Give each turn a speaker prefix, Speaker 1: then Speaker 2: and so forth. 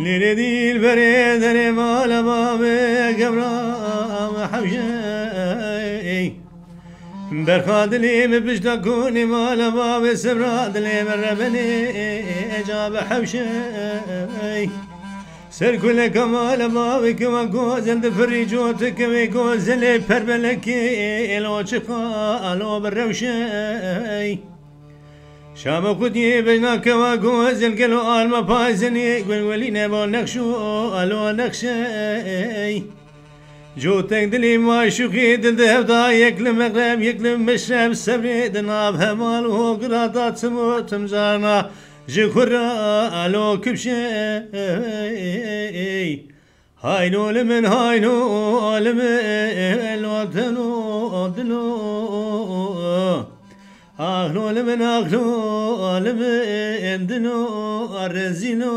Speaker 1: ليلة دي البريد أنا مال بابي قبرام حوشي برخاد لي مبشتكوني مال بابي سبراد لي مربني جاب حوشي سر كل كمال بابي كما كوزن دفري جوتك كما كوزن لي بربلكي لو شقا لو بالروشي شام خودی بجنا کوا گوزل کلو آلما پایزنی گل ولی نبا نقشو آلو نقشه جو تک دلی معشوقی دل دهودا یکل مغرب یکل مشرب سبری دناب همال و قرادات سمو تمزانا جخور آلو کبشه هاينو لمن هاينو لمن الوطنو دلو آخلو لمن آخلو لمن دنو الرزينو